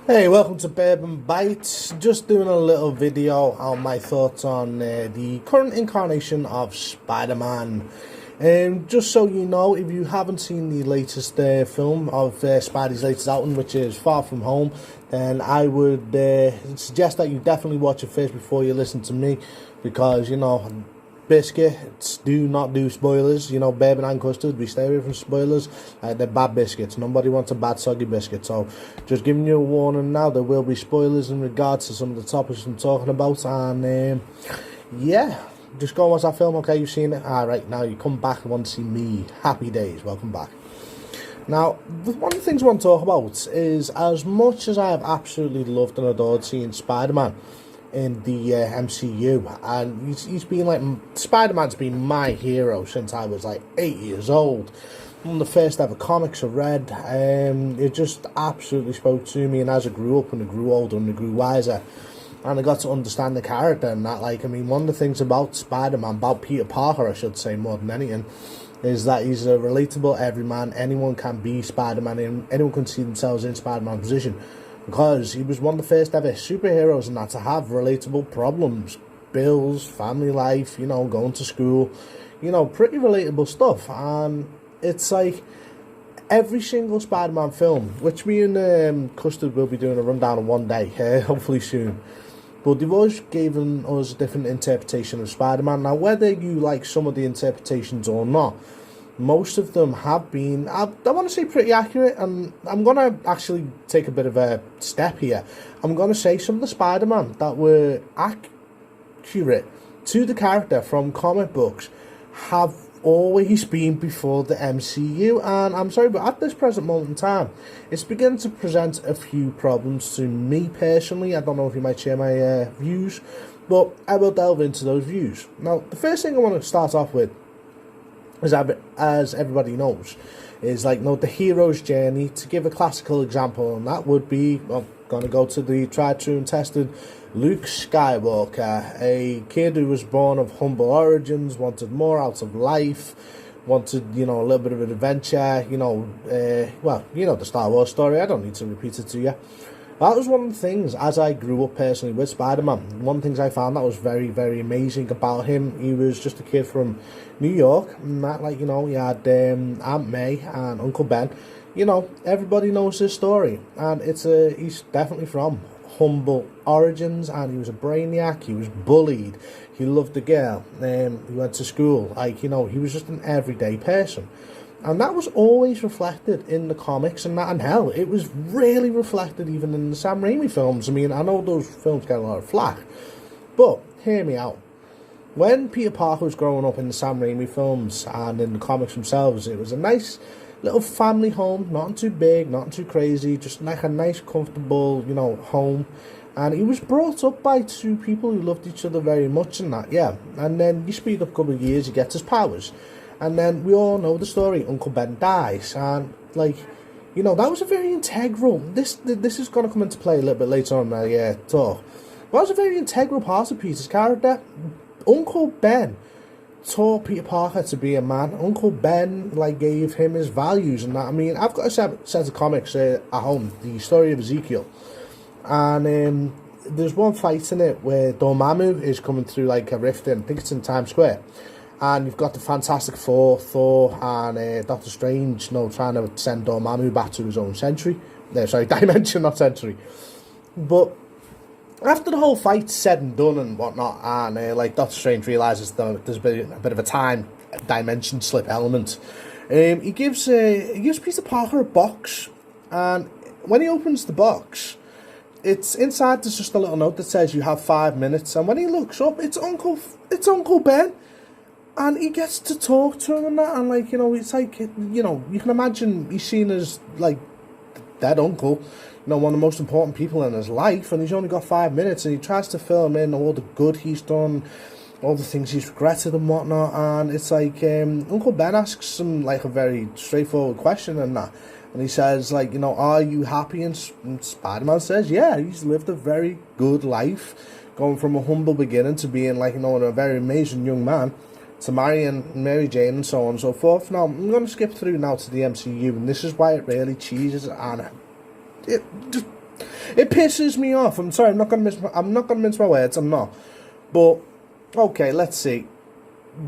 Hey, welcome to Bourbon Bites. Just doing a little video on my thoughts on the current incarnation of Spider-Man. Just so you know, if you haven't seen the latest film of Spidey's latest outing, which is Far From Home, then I would suggest that you definitely watch it first before you listen to me, because, you know, Biscuit, do not do spoilers. You know, bourbon and custard, we stay away from spoilers. They're bad biscuits. Nobody wants a bad soggy biscuit. So just giving you a warning now, there will be spoilers in regards to some of the topics I'm talking about. And yeah, just go and watch that film. Okay, you've seen it. Alright, now you come back and want to see me. Happy days, welcome back. Now, one of the things I want to talk about is, as much as I have absolutely loved and adored seeing Spider-Man in the MCU, and he's been like, Spider-Man's been my hero since I was like 8 years old. One of the first ever comics I read. It just absolutely spoke to me, and as I grew up and I grew older and I grew wiser, and I got to understand the character and that, like, I mean, one of the things about Spider-Man, about Peter Parker I should say more than anything, is that he's a relatable everyman. Anyone can be Spider-Man, and anyone can see themselves in Spider-Man's position, because he was one of the first ever superheroes and that to have relatable problems, bills, family life, you know, going to school, you know, pretty relatable stuff. And it's like every single Spider-Man film, which me and Custard will be doing a rundown on one day, hopefully soon, but they've always given us a different interpretation of Spider-Man. Now, whether you like some of the interpretations or not, most of them have been, I want to say, pretty accurate. And I'm going to actually take a bit of a step here. I'm going to say some of the Spider-Man that were accurate to the character from comic books have always been before the MCU. And I'm sorry, but at this present moment in time, it's beginning to present a few problems to me personally. I don't know if you might share my views, but I will delve into those views. Now, the first thing I want to start off with, as everybody knows, is like, you know, the hero's journey. To give a classical example, and that would be, well, going to go to the tried, true and tested Luke Skywalker, a kid who was born of humble origins, wanted more out of life, wanted, you know, a little bit of an adventure, you know, well, you know the Star Wars story, I don't need to repeat it to you. That was one of the things, as I grew up personally with Spider-Man, one of the things I found that was very, very amazing about him. He was just a kid from New York, and that, like, you know, he had Aunt May and Uncle Ben. You know, everybody knows his story, and he's definitely from humble origins, and he was a brainiac, he was bullied, he loved the girl, he went to school, like, you know, he was just an everyday person. And that was always reflected in the comics, and that, and hell, it was really reflected even in the Sam Raimi films. I mean, I know those films get a lot of flack, but hear me out. When Peter Parker was growing up in the Sam Raimi films and in the comics themselves, it was a nice little family home, not too big, not too crazy, just like a nice, comfortable, you know, home. And he was brought up by two people who loved each other very much, and that, yeah. And then you speed up a couple of years, he gets his powers. And then we all know the story. Uncle Ben dies, and, like, you know, that was a very integral. This is going to come into play a little bit later on in my talk. But that was a very integral part of Peter's character. Uncle Ben taught Peter Parker to be a man. Uncle Ben, like, gave him his values and that. I mean, I've got a set of comics at home, the story of Ezekiel, and there's one fight in it where Dormammu is coming through like a rift in, I think it's in Times Square. And you've got the Fantastic Four, Thor, and Doctor Strange, you know, trying to send Dormammu back to his own century. Dimension, not century. But after the whole fight's said and done and whatnot, and like Doctor Strange realises that there's a bit of a time dimension slip element, he gives Peter Parker a box, and when he opens the box, it's inside. There's just a little note that says you have 5 minutes, and when he looks up, it's Uncle Ben. And he gets to talk to him and that, and, like, you know, it's like, you know, you can imagine he's seen as, like, dead uncle, you know, one of the most important people in his life, and he's only got 5 minutes, and he tries to film in all the good he's done, all the things he's regretted and whatnot, and it's like, Uncle Ben asks him, like, a very straightforward question and that, and he says, like, you know, are you happy? And Spider-Man says, yeah, he's lived a very good life, going from a humble beginning to being, like, you know, a very amazing young man, to marrying Mary Jane and so on and so forth. Now, I'm going to skip through now to the MCU, and this is why it really cheeses, and it just It pisses me off. I'm sorry, I'm not gonna mince my words, I'm not. But okay, let's see.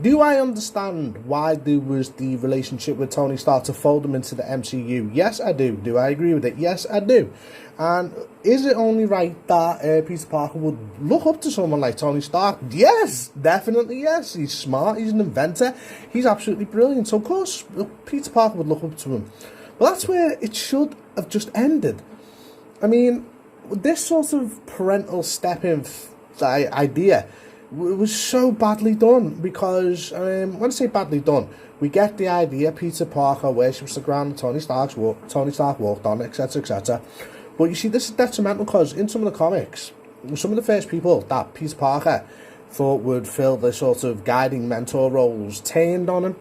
Do I understand why there was the relationship with Tony Stark to fold him into the MCU? Yes, I do. Do I agree with it? Yes, I do. And is it only right that Peter Parker would look up to someone like Tony Stark? Yes, definitely yes. He's smart, he's an inventor, he's absolutely brilliant. So of course, Peter Parker would look up to him. But that's where it should have just ended. I mean, this sort of parental step-in idea was so badly done because, when I say badly done, we get the idea Peter Parker worships the ground that Tony Stark walked on, etc, etc. But you see, this is detrimental because in some of the comics, some of the first people that Peter Parker thought would fill the sort of guiding mentor roles turned on him.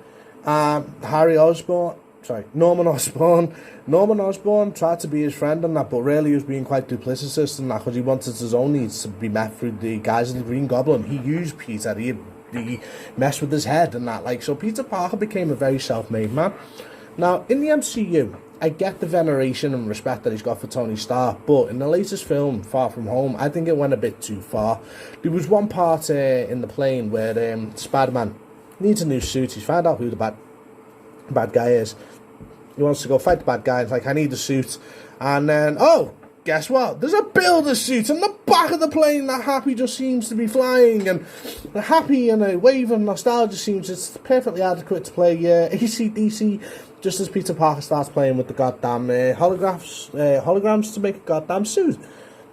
Norman Osborn tried to be his friend and that, but really he was being quite duplicitous and that because he wanted his own needs to be met through the guise of the Green Goblin. He used Peter, he messed with his head and that. So Peter Parker became a very self-made man. Now, in the MCU, I get the veneration and respect that he's got for Tony Stark, but in the latest film, Far From Home, I think it went a bit too far. There was one part in the plane where SpiderMan needs a new suit. He's found out who the bad guy is. He wants to go fight the bad guy. It's like, I need a suit. And then, oh, guess what? There's a builder suit in the back of the plane that Happy just seems to be flying. And Happy, in a wave of nostalgia, seems it's perfectly adequate to play AC/DC just as Peter Parker starts playing with the goddamn holograms to make a goddamn suit.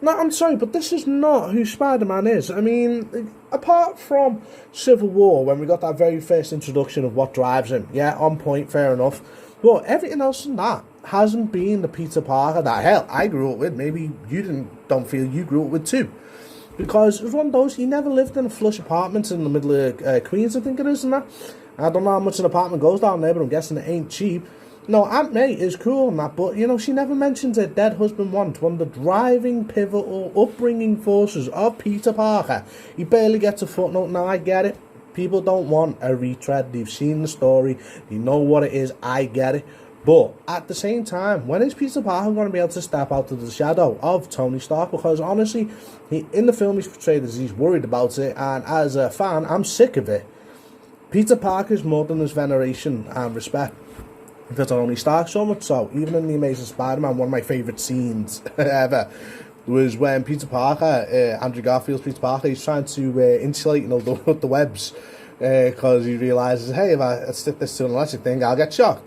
No, I'm sorry, but this is not who Spider-Man is. I mean, apart from Civil War, when we got that very first introduction of what drives him, yeah, on point, fair enough. But everything else than that hasn't been the Peter Parker that, hell, I grew up with. Maybe you don't feel you grew up with too. Because it was one of those, he never lived in a flush apartment in the middle of Queens, I think it is, and that. I don't know how much an apartment goes down there, but I'm guessing it ain't cheap. No, Aunt May is cool and that, but, you know, she never mentions her dead husband once. One of the driving, pivotal, upbringing forces of Peter Parker. He barely gets a footnote. Now, I get it. People don't want a retread. They've seen the story. They know what it is. I get it. But at the same time, when is Peter Parker going to be able to step out of the shadow of Tony Stark? Because honestly, in the film he's portrayed as he's worried about it, and as a fan, I'm sick of it. Peter Parker's more than his veneration and respect for Tony Stark, so much so, even in The Amazing Spider-Man, one of my favourite scenes ever was when Peter Parker, Andrew Garfield's Peter Parker, he's trying to insulate, you know, the webs, because he realises, hey, if I stick this to an electric thing, I'll get shocked.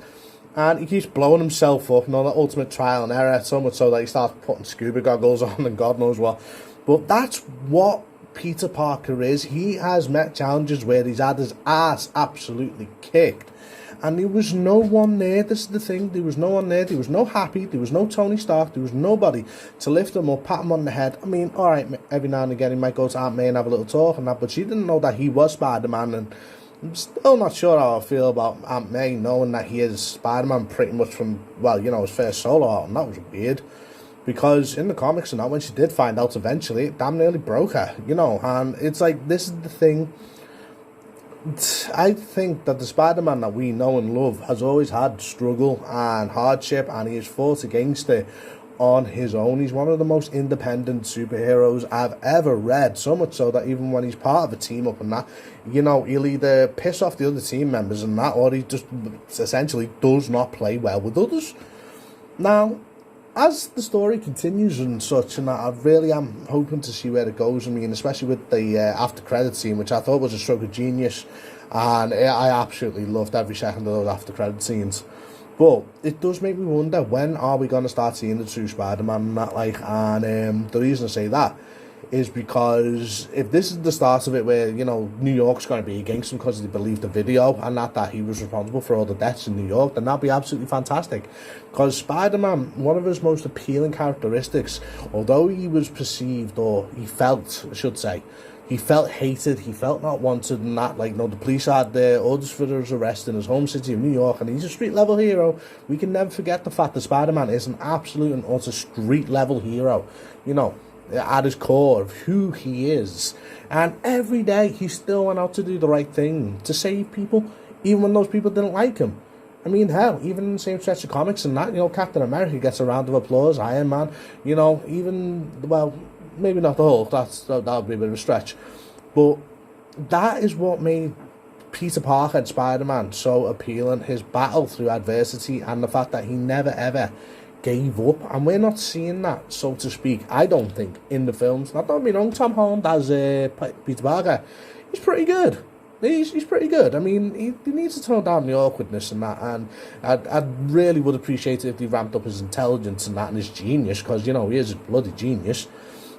And he keeps blowing himself up, you know, the ultimate trial and error, so much so that he starts putting scuba goggles on and God knows what. But that's what Peter Parker is. He has met challenges where he's had his ass absolutely kicked. And there was no one there. This is the thing. There was no one there. There was no Happy. There was no Tony Stark. There was nobody to lift him up, pat him on the head. I mean, all right, every now and again he might go to Aunt May and have a little talk and that, but she didn't know that he was Spider-Man. And I'm still not sure how I feel about Aunt May knowing that he is Spider-Man pretty much from, well, you know, his first solo album. That was weird. Because in the comics and that, when she did find out eventually, it damn nearly broke her, you know. And it's like, this is the thing. I think that the Spider-Man that we know and love has always had struggle and hardship, and he has fought against it on his own. He's one of the most independent superheroes I've ever read, so much so that even when he's part of a team up and that, you know, he'll either piss off the other team members and that, or he just essentially does not play well with others. Now, as the story continues and such, and I really am hoping to see where it goes. I mean, especially with the after-credit scene, which I thought was a stroke of genius, and I absolutely loved every second of those after-credit scenes. But it does make me wonder, when are we going to start seeing the true Spider-Man and that, like, and the reason I say that is because if this is the start of it where, you know, New York's going to be against him because they believe the video and that he was responsible for all the deaths in New York, then that'd be absolutely fantastic. Because Spider-Man, one of his most appealing characteristics, although he was perceived, or he felt, I should say, he felt hated, he felt not wanted and that, like, no, the police had their orders for his arrest in his home city of New York, and he's a street-level hero. We can never forget the fact that Spider-Man is an absolute and utter street-level hero, you know, at his core of who he is. And every day he still went out to do the right thing, to save people, even when those people didn't like him. I mean, hell, even in the same stretch of comics and that, you know, Captain America gets a round of applause, Iron Man, you know, even, well, maybe not the Hulk, that would be a bit of a stretch. But that is what made Peter Parker and Spider-Man so appealing, his battle through adversity and the fact that he never ever gave up. And we're not seeing that, so to speak, I don't think, in the films. Now, don't be wrong, Tom Holland as Peter Parker, he's pretty good. He's pretty good. I mean, he needs to tone down the awkwardness and that, and I really would appreciate it if he ramped up his intelligence and that and his genius, because, you know, he is a bloody genius.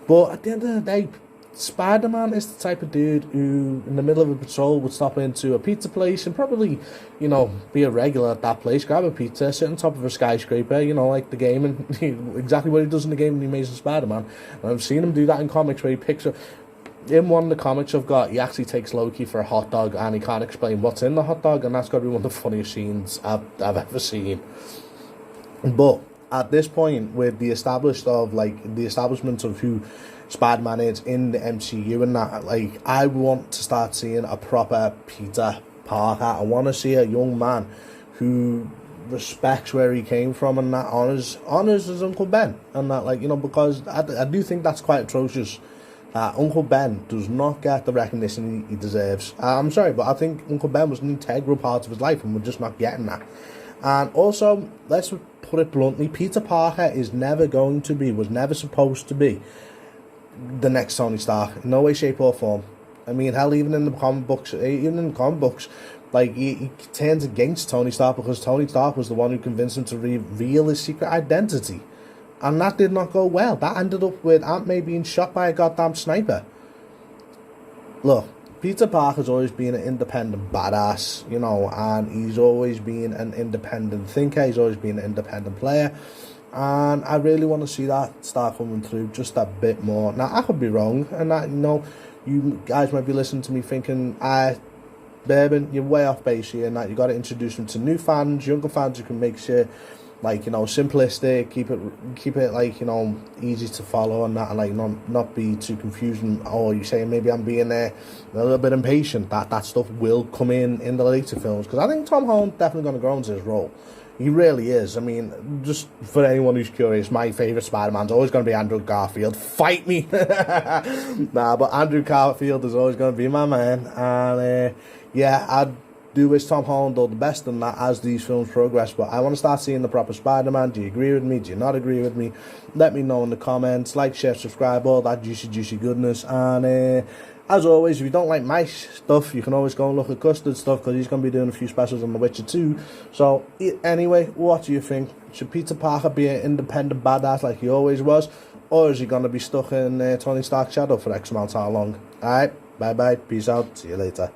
But at the end of the day, Spider-Man is the type of dude who, in the middle of a patrol, would stop into a pizza place and probably, you know, be a regular at that place, grab a pizza, sit on top of a skyscraper, you know, like the game, and exactly what he does in the game in The Amazing Spider-Man. And I've seen him do that in comics where he picks up... In one of the comics I've got, he actually takes Loki for a hot dog and he can't explain what's in the hot dog, and that's got to be one of the funniest scenes I've ever seen. But at this point, with the establishment of who Spider-Man is in the MCU and that, like, I want to start seeing a proper Peter Parker. I want to see a young man who respects where he came from and that honors his Uncle Ben and that, like, you know, because I do think that's quite atrocious. Uncle Ben does not get the recognition he deserves. I'm sorry, but I think Uncle Ben was an integral part of his life and we're just not getting that. And also, let's put it bluntly, Peter Parker is never going to be, was never supposed to be, the next Tony Stark. No way, shape or form. I mean, hell, even in the comic books, like, he turns against Tony Stark because Tony Stark was the one who convinced him to reveal his secret identity. And that did not go well. That ended up with Aunt May being shot by a goddamn sniper. Look, Peter Parker's always been an independent badass, you know, and he's always been an independent thinker. He's always been an independent player. And I really want to see that start coming through just a bit more. Now, I could be wrong, and that, you know, you guys might be listening to me thinking, Bourbon, you're way off base here, and that you got to introduce them to new fans, younger fans who can make sure, like, you know, simplistic, keep it like, you know, easy to follow and that, and like not be too confusing. Or you say maybe I'm being a little bit impatient. That stuff will come in the later films, because I think Tom Holland's definitely going to grow into his role. He really is. I mean, just for anyone who's curious, my favourite Spider-Man's always going to be Andrew Garfield. Fight me! Nah, but Andrew Garfield is always going to be my man. And yeah, I do wish Tom Holland all the best in that as these films progress. But I want to start seeing the proper Spider-Man. Do you agree with me? Do you not agree with me? Let me know in the comments. Like, share, subscribe, all that juicy goodness. And as always, if you don't like my stuff, you can always go and look at Custard's stuff, because he's going to be doing a few specials on The Witcher 2. So, anyway, what do you think? Should Peter Parker be an independent badass like he always was? Or is he going to be stuck in Tony Stark's shadow for X amount of how long? Alright, bye-bye, peace out, see you later.